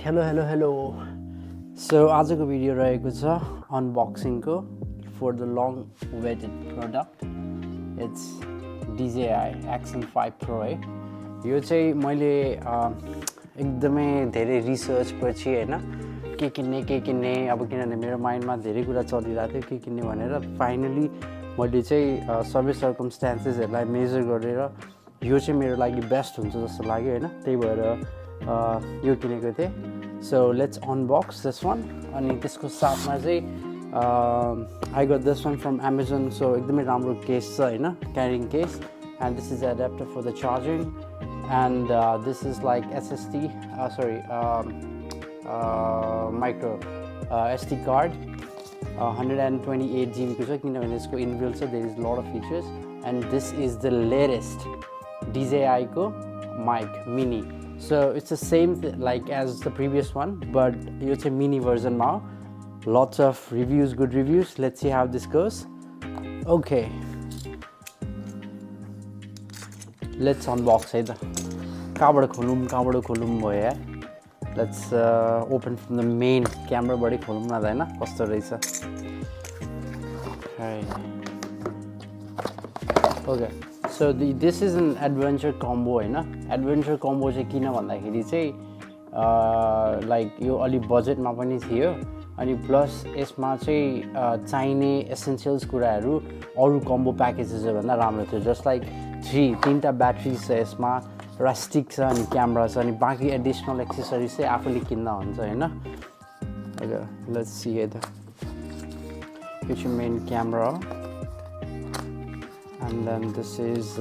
Hello. So आजको video रहेको छ अनबक्सिङ को for the long awaited product. It's DJI Action 5 Pro है. यो चाहिँ मैले एकदमै धेरै रिसर्च पछि हैन के किन्ने अब किनभने मेरो माइन्डमा धेरै कुरा चलिरहेको थियो के किन्ने भनेर फाइनली मैले चाहिँ सबै सर्कमस्टेन्सेसहरुलाई मेजर गरेर यो चाहिँ मेरो लागि बेस्ट हुन्छ जस्तो लाग्यो हैन त्यही भएर यो किनेको थिए. So let's unbox this one अनि त्यसको साथमा चाहिँ I got this one from Amazon. So एकदमै राम्रो केस छ हैन carrying case, and this is the adapter for the charging, and this is like SSD micro SD card 128 GB को छ किनभने यसको inbuilt छ. There is a lot of features, and this is the latest DJI को Mic Mini. So it's the same like as the previous one, but it's a mini version now. Lots of reviews, good reviews. Let's see how this goes. Okay, let's unbox it. Kaabada kholum bhaya. Let's open from the main camera body kholum na daina kasto rahecha. Okay, so this is an adventure combo Hahn. Adventure combo चाहिँ किन भन्दाखेरि चाहिँ like यो अलि बजेटमा पनि थियो अनि plus यसमा चाहिँ चाहिने एसेन्शियल्स कुराहरू अरु कम्बो प्याकेजेस भन्दा राम्रो थियो. जस्ट लाइक तीनटा ब्याट्रिज छ यसमा र स्टिक छ अनि क्यामेरा छ अनि बाकी एडिसनल एक्सेसरिज चाहिँ आफूले किन्दा हुन्छ हैन. Okay, let's see it. यो चाहिँ main camera. And then this is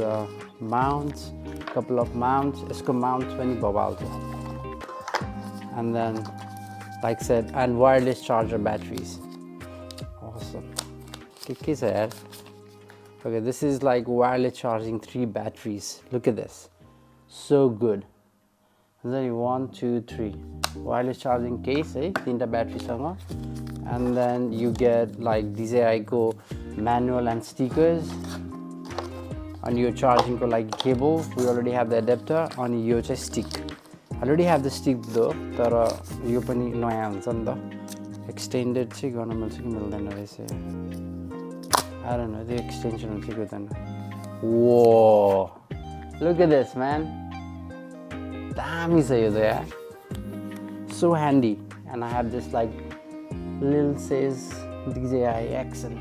mounts, couple of mounts. Isko mounts pani babal tho. And then, like I said, and wireless charger batteries. Awesome. Kya hai yaar? Okay, this is like wireless charging 3 batteries. Look at this, so good. And then 1, 2, 3 wireless charging case, eh? 3 battery sanga. And then you get like DJI Go manual and stickers. And you're charging for like cable. We already have the adapter on your stick. I already have the stick though. Tara you pani naya huncha ni ta. Extended chai garna milcha ki mildaina rahecha. I don't know, the extension huncha ki huँदैन. Whoa, look at this man. Damn is yo yaar. So handy. And I have this like little says DJI Action.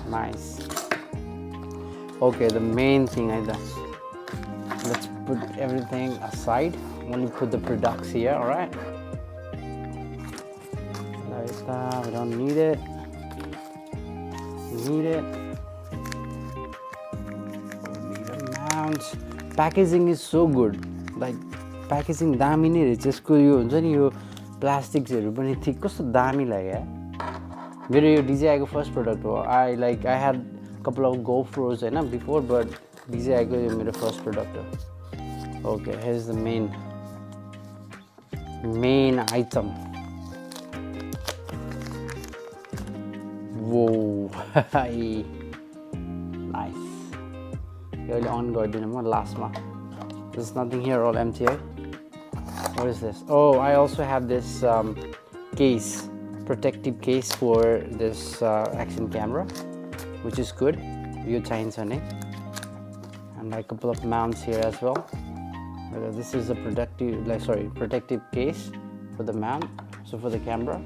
Nice. Okay, the main thing I done. Let's put everything aside. Only put the products here, alright? Like that, we don't need it. We need a mount. Packaging is so good. Like packaging दामी नै रहेछ. यसको यो हुन्छ नि यो प्लास्टिक्सहरु पनि thick कस्तो दामी लाग्यो. मेरो यो DJI को फर्स्ट प्रोडक्ट हो. I had couple of GoPros before, but DJI को यो मेरो फर्स्ट प्रोडक्ट हो. Okay, here's the main item. Whoa. Nice. यो अहिले अन गर्दिन म लास्टमा. There's nothing here, all empty. What is this? Oh, I also have this case, protective case for this action camera, which is good. You chains on it, and like a couple of mounts here as well. This is a protective case for the mount, so for the camera.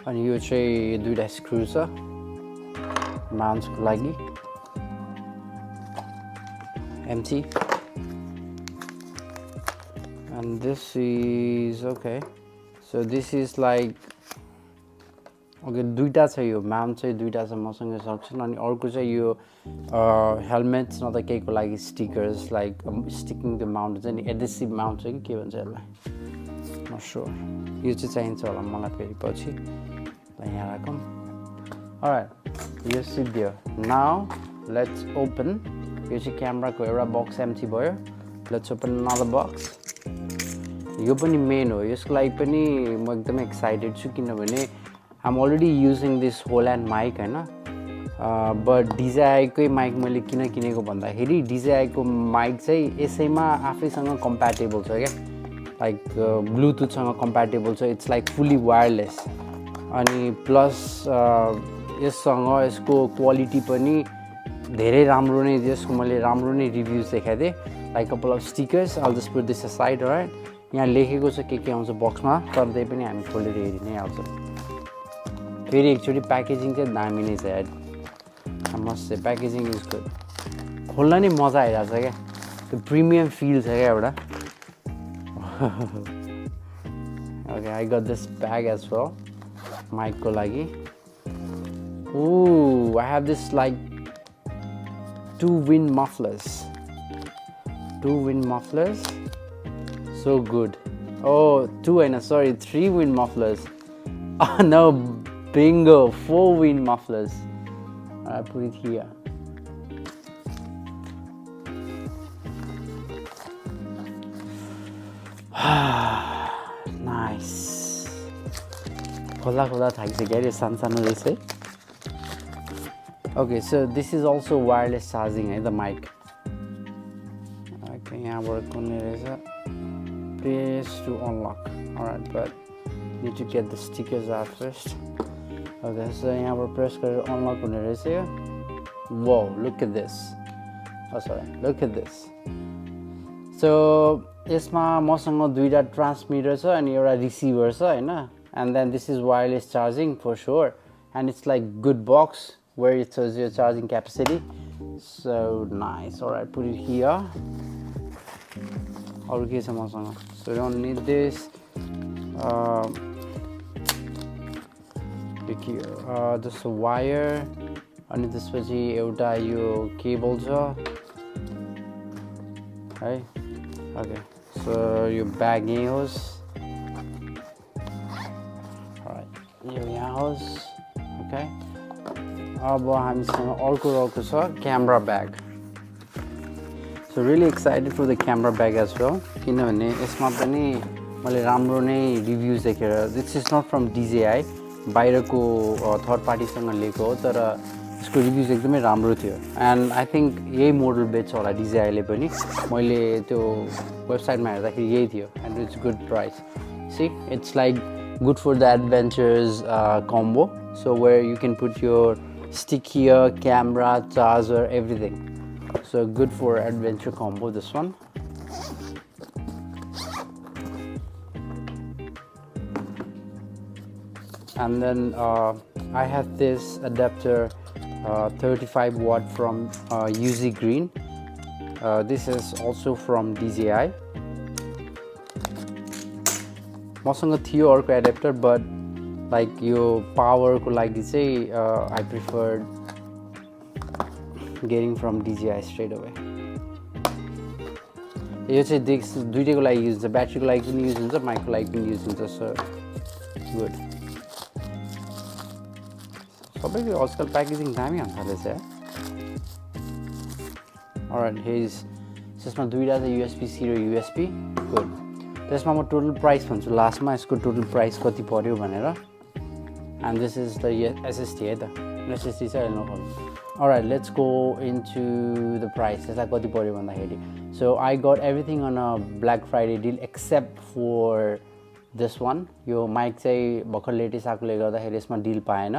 And you चाहिँ दुईटा screw छ mounts को लागि. Empty. And this is okay. So this is like okay, दुईटा छ यो mount चाहिँ दुईटा छ मसँग सक्छन् अनि अर्को चाहिँ यो helmets न त केको लागि stickers like sticking the mount हुन्छ नि adhesive mount चाहिँ के भन्छ यसलाई not sure. यो चाहिँ चाहिन्छ होला मलाई फेरि पछि ल यहाँ राखौं. Alright, yo सिद्धियो. Now let's open. यो चाहिँ क्यामेरा को एउटा बक्स एम्प्टी भयो. Let's open another box. यो पनि मेन हो. यसको लागि पनि म एकदमै एक्साइटेड छु किनभने I'm already using this whole hand mic Hahn. but DJI को mic मैले किन किनेको भन्दाखेरि DJI को mic चाहिँ यसैमा आफैसँग compatible छ क्या like Bluetooth सँग compatible छ it's like fully wireless अनि plus यससँग यसको quality पनि धेरै राम्रो नै यसको मैले राम्रो नै रिभ्युज देखाएको थिएँ like couple of stickers I'll just put this aside alright यहाँ लेखेको छ के आउँछ बक्समा तर त्यही पनि हामी खोलेर हेरि नै हाल्छौँ फेरि एकचोटि प्याकेजिङ चाहिँ दामी नै छ यार I must say packaging is good खोल्न नै मजा आइरहेछ क्या त्यो प्रिमियम फिल छ क्या एउटा okay I got this bag as well mic को लागि ooh I have this like two wind mufflers so good oh two and sorry 3 wind mufflers oh no bingo 4 wind mufflers I put it here nice खोला थाकिसक्यो अरे सानो रहेछ okay so this is also wireless charging the mic okay यहाँबाट कुनै रहेछ press to unlock alright but need to get the stickers out first okay so यहाँबाट press गरेर unlock हुने रहेछ यो wow look at this oh sorry look at this so यसमा मसँग दुईटा ट्रान्समिटर छ अनि एउटा रिसिभर छ हैन and then this is wireless charging for sure and it's like good box where it says your charging capacity so nice alright put it here अरु के छ मसँग so you don't need this just a wire अनि त्यसपछि एउटा यो cable छ है okay so your bag यही होस् alright यो यहाँ होस् okay अब हामीसँग अर्को छ camera bag so really excited for the camera bag as well किनभने यसमा पनि मैले राम्रो नै रिभ्युज देखेर this is not from DJI बाहिरको थर्ड पार्टी सँग लिएको हो तर यसको रिभ्युज एकदमै राम्रो थियो and I think यही मोडल बेच्छ होला DJI ले पनि मैले त्यो वेबसाइटमा हेर्दाखेरि यही थियो and it's good price see it's like good for the adventures combo so where you can put your stick here camera charger everything so good for adventure combo this one and then I have this adapter 35 watt from UZ Green this is also from DJI मसँग थियो अर्को adapter but like yo power को लागि चाहिँ I preferred getting from DJI straight away यो चाहिँ दुईटैको लागि use हुन्छ ब्याट्रीको लागि पनि युज हुन्छ माइकको लागि पनि युज हुन्छ so good सबैको आजकल प्याकेजिङ दामी हाल्छ रहेछ alright here's यसमा दुईटा छ USB-C र USB good त्यसमा म टोटल प्राइस भन्छु लास्टमा यसको टोटल प्राइस कति पर्यो भनेर and this is the SSD है त SSD चाहिँ अहिले नखोल्नु alright let's go into the price यसलाई कति पर्यो भन्दाखेरि so I got everything on a Black Friday deal except for this one यो माइक चाहिँ भर्खर लेटेस्ट आएकोले गर्दाखेरि यसमा डिल पाएन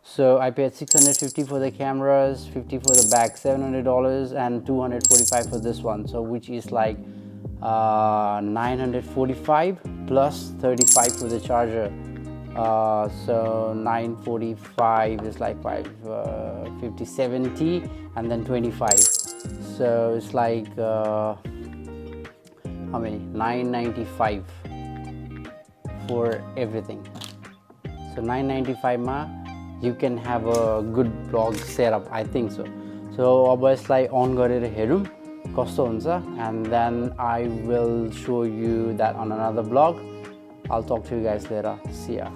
so I paid $650 for the cameras, $50 for the back, $700 and $245 for this one so which is like $945 plus $35 for the charger so $945 is like 50 70 and then 25 so it's like how many $995 for everything so $995 ma you can have a good vlog setup I think so obviously on garera herum kasto huncha and then I will show you that on another vlog I'll talk to you guys later see ya